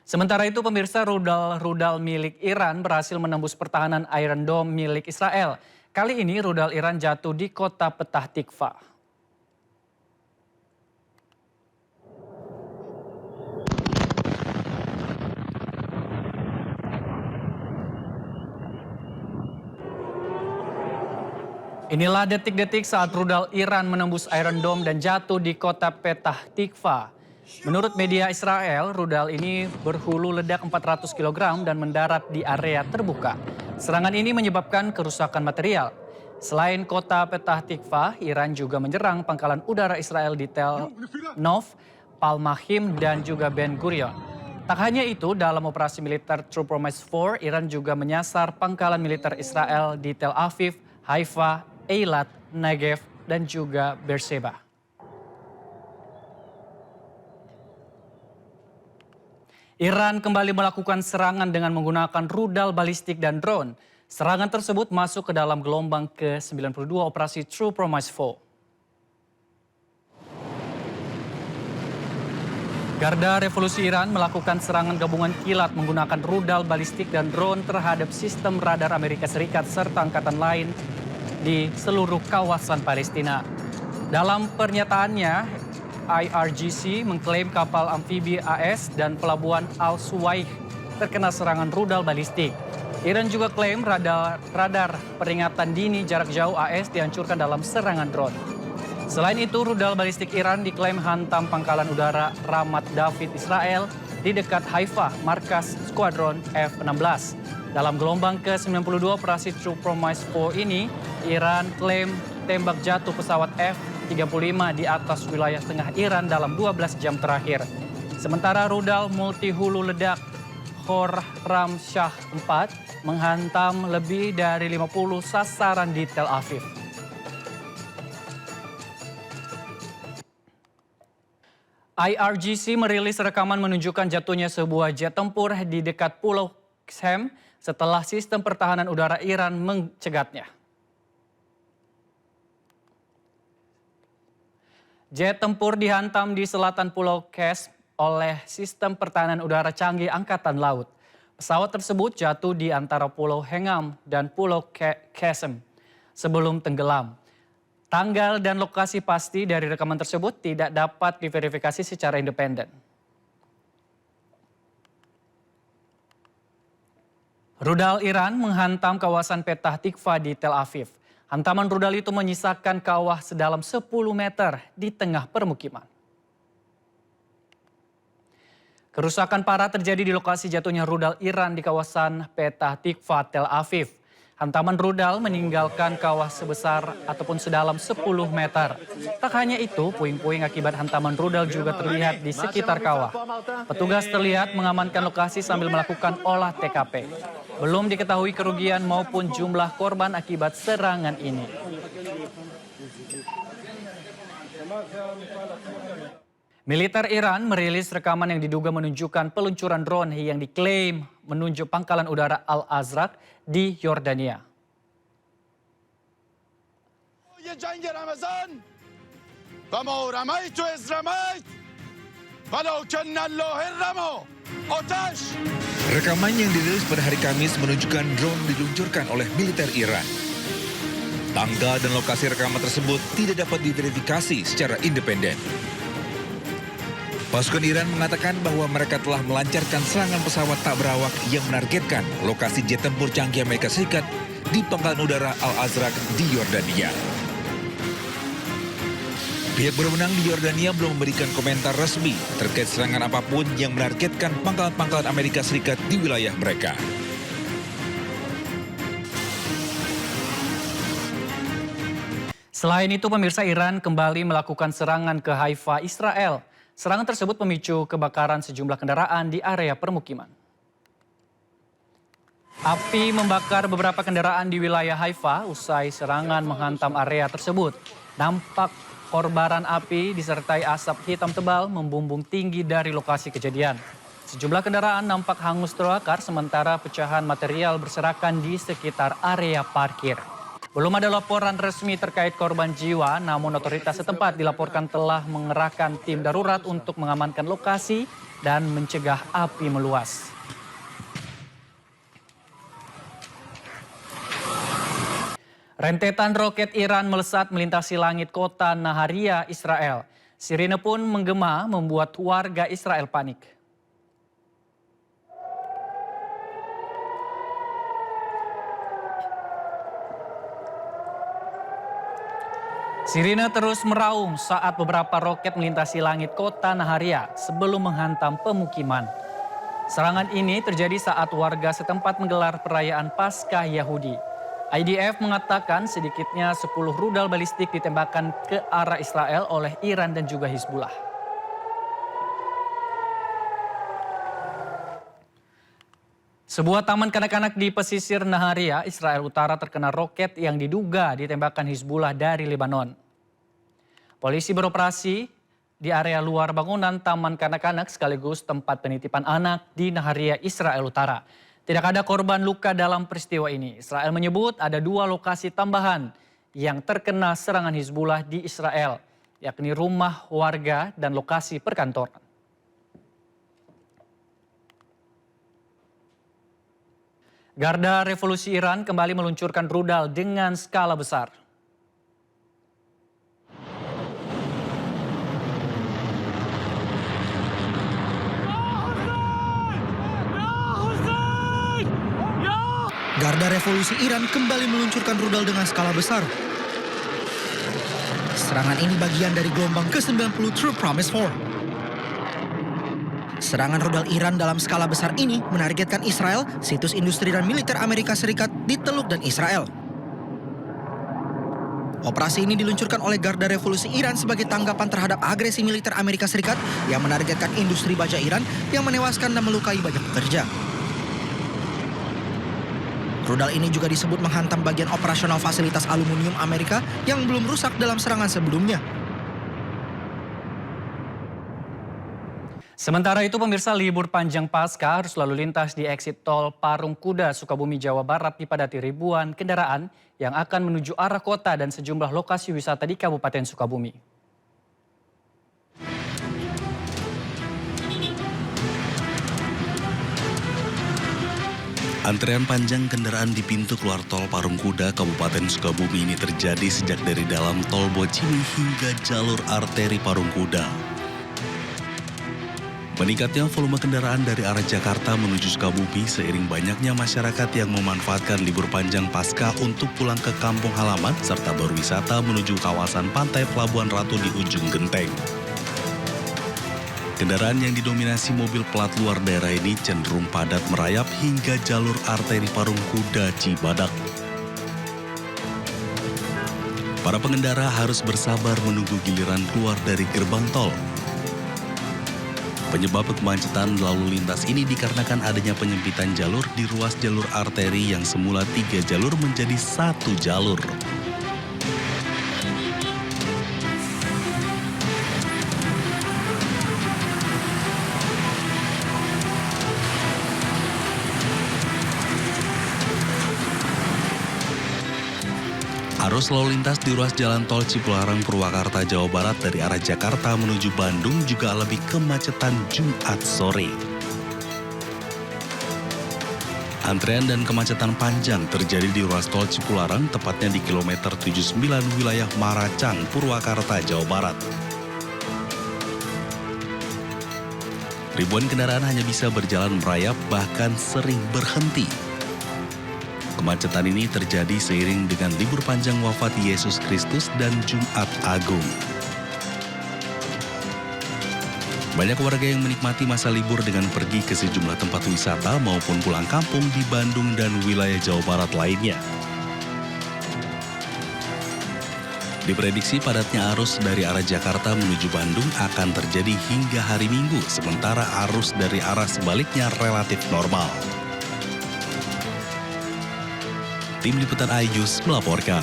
Sementara itu pemirsa rudal-rudal milik Iran berhasil menembus pertahanan Iron Dome milik Israel. Kali ini rudal Iran jatuh di kota Petah Tikva. Inilah detik-detik saat rudal Iran menembus Iron Dome dan jatuh di kota Petah Tikva. Menurut media Israel, rudal ini berhulu ledak 400 kg dan mendarat di area terbuka. Serangan ini menyebabkan kerusakan material. Selain kota Petah Tikva, Iran juga menyerang pangkalan udara Israel di Tel Nov, Palmahim, dan juga Ben Gurion. Tak hanya itu, dalam operasi militer True Promise 4, Iran juga menyasar pangkalan militer Israel di Tel Aviv, Haifa, Eilat, Negev, dan juga Beersheba. Iran kembali melakukan serangan dengan menggunakan rudal balistik dan drone. Serangan tersebut masuk ke dalam gelombang ke-92 operasi True Promise 4. Garda Revolusi Iran melakukan serangan gabungan kilat menggunakan rudal balistik dan drone terhadap sistem radar Amerika Serikat serta angkatan lain di seluruh kawasan Palestina. Dalam pernyataannya, IRGC mengklaim kapal amfibi AS dan pelabuhan Al-Suwaih terkena serangan rudal balistik. Iran juga klaim radar peringatan dini jarak jauh AS dihancurkan dalam serangan drone. Selain itu, rudal balistik Iran diklaim hantam pangkalan udara Ramat David Israel di dekat Haifa, markas skuadron F-16. Dalam gelombang ke-92 operasi True Promise 4 ini, Iran klaim tembak jatuh pesawat F-35 di atas wilayah tengah Iran dalam 12 jam terakhir. Sementara rudal multi hulu ledak Khorram Shah 4 menghantam lebih dari 50 sasaran di Tel Aviv. IRGC merilis rekaman menunjukkan jatuhnya sebuah jet tempur di dekat Pulau Qesem setelah sistem pertahanan udara Iran mencegatnya. Jet tempur dihantam di selatan Pulau Qesem oleh sistem pertahanan udara canggih Angkatan Laut. Pesawat tersebut jatuh di antara Pulau Hengam dan Pulau Qesem sebelum tenggelam. Tanggal dan lokasi pasti dari rekaman tersebut tidak dapat diverifikasi secara independen. Rudal Iran menghantam kawasan Petah Tikva di Tel Aviv. Hantaman rudal itu menyisakan kawah sedalam 10 meter di tengah permukiman. Kerusakan parah terjadi di lokasi jatuhnya rudal Iran di kawasan Petah Tikva, Tel Aviv. Hantaman rudal meninggalkan kawah sebesar ataupun sedalam 10 meter. Tak hanya itu, puing-puing akibat hantaman rudal juga terlihat di sekitar kawah. Petugas terlihat mengamankan lokasi sambil melakukan olah TKP. Belum diketahui kerugian maupun jumlah korban akibat serangan ini. Militer Iran merilis rekaman yang diduga menunjukkan peluncuran drone yang diklaim menunjuk pangkalan udara Al-Azraq di Yordania. Rekaman yang dirilis pada hari Kamis menunjukkan drone diluncurkan oleh militer Iran. Tanggal dan lokasi rekaman tersebut tidak dapat diverifikasi secara independen. Pasukan Iran mengatakan bahwa mereka telah melancarkan serangan pesawat tak berawak yang menargetkan lokasi jet tempur canggih Amerika Serikat di pangkalan udara Al-Azraq di Yordania. Pihak berwenang di Yordania belum memberikan komentar resmi terkait serangan apapun yang menargetkan pangkalan-pangkalan Amerika Serikat di wilayah mereka. Selain itu, pemirsa, Iran kembali melakukan serangan ke Haifa, Israel. Serangan tersebut memicu kebakaran sejumlah kendaraan di area permukiman. Api membakar beberapa kendaraan di wilayah Haifa usai serangan menghantam area tersebut. Nampak kobaran api disertai asap hitam tebal membumbung tinggi dari lokasi kejadian. Sejumlah kendaraan nampak hangus terbakar sementara pecahan material berserakan di sekitar area parkir. Belum ada laporan resmi terkait korban jiwa, namun otoritas setempat dilaporkan telah mengerahkan tim darurat untuk mengamankan lokasi dan mencegah api meluas. Rentetan roket Iran melesat melintasi langit kota Naharia, Israel. Sirine pun menggema membuat warga Israel panik. Sirine terus meraung saat beberapa roket melintasi langit kota Naharia sebelum menghantam pemukiman. Serangan ini terjadi saat warga setempat menggelar perayaan Paskah Yahudi. IDF mengatakan sedikitnya 10 rudal balistik ditembakkan ke arah Israel oleh Iran dan juga Hizbullah. Sebuah taman kanak-kanak di pesisir Naharia, Israel Utara terkena roket yang diduga ditembakkan Hizbullah dari Lebanon. Polisi beroperasi di area luar bangunan taman kanak-kanak sekaligus tempat penitipan anak di Naharia, Israel Utara. Tidak ada korban luka dalam peristiwa ini. Israel menyebut ada 2 lokasi tambahan yang terkena serangan Hizbullah di Israel, yakni rumah warga dan lokasi perkantoran. Garda Revolusi Iran kembali meluncurkan rudal dengan skala besar. Garda Revolusi Iran kembali meluncurkan rudal dengan skala besar. Serangan ini bagian dari gelombang ke-90 True Promise 4. Serangan rudal Iran dalam skala besar ini menargetkan Israel, situs industri dan militer Amerika Serikat di Teluk dan Israel. Operasi ini diluncurkan oleh Garda Revolusi Iran sebagai tanggapan terhadap agresi militer Amerika Serikat yang menargetkan industri baja Iran yang menewaskan dan melukai banyak pekerja. Rudal ini juga disebut menghantam bagian operasional fasilitas aluminium Amerika yang belum rusak dalam serangan sebelumnya. Sementara itu pemirsa, libur panjang Paskah harus lalu lintas di eksit tol Parung Kuda, Sukabumi, Jawa Barat dipadati ribuan kendaraan yang akan menuju arah kota dan sejumlah lokasi wisata di Kabupaten Sukabumi. Antrean panjang kendaraan di pintu keluar tol Parung Kuda, Kabupaten Sukabumi ini terjadi sejak dari dalam tol Bocimi hingga jalur arteri Parung Kuda. Meningkatnya volume kendaraan dari arah Jakarta menuju Sukabumi seiring banyaknya masyarakat yang memanfaatkan libur panjang Paskah untuk pulang ke kampung halaman serta berwisata menuju kawasan pantai Pelabuhan Ratu di ujung genteng. Kendaraan yang didominasi mobil plat luar daerah ini cenderung padat merayap hingga jalur arteri Parung Kuda Cibadak. Para pengendara harus bersabar menunggu giliran keluar dari gerbang tol. Penyebab kemacetan lalu lintas ini dikarenakan adanya penyempitan jalur di ruas jalur arteri yang semula 3 jalur menjadi 1 jalur. Arus lalu lintas di ruas jalan tol Cipularang Purwakarta, Jawa Barat dari arah Jakarta menuju Bandung juga lebih kemacetan Jumat sore. Antrean dan kemacetan panjang terjadi di ruas tol Cipularang, tepatnya di kilometer 79 wilayah Maracang, Purwakarta, Jawa Barat. Ribuan kendaraan hanya bisa berjalan merayap, bahkan sering berhenti. Kemacetan ini terjadi seiring dengan libur panjang wafat Yesus Kristus dan Jumat Agung. Banyak warga yang menikmati masa libur dengan pergi ke sejumlah tempat wisata maupun pulang kampung di Bandung dan wilayah Jawa Barat lainnya. Diprediksi padatnya arus dari arah Jakarta menuju Bandung akan terjadi hingga hari Minggu, sementara arus dari arah sebaliknya relatif normal. Tim Liputan iNews melaporkan.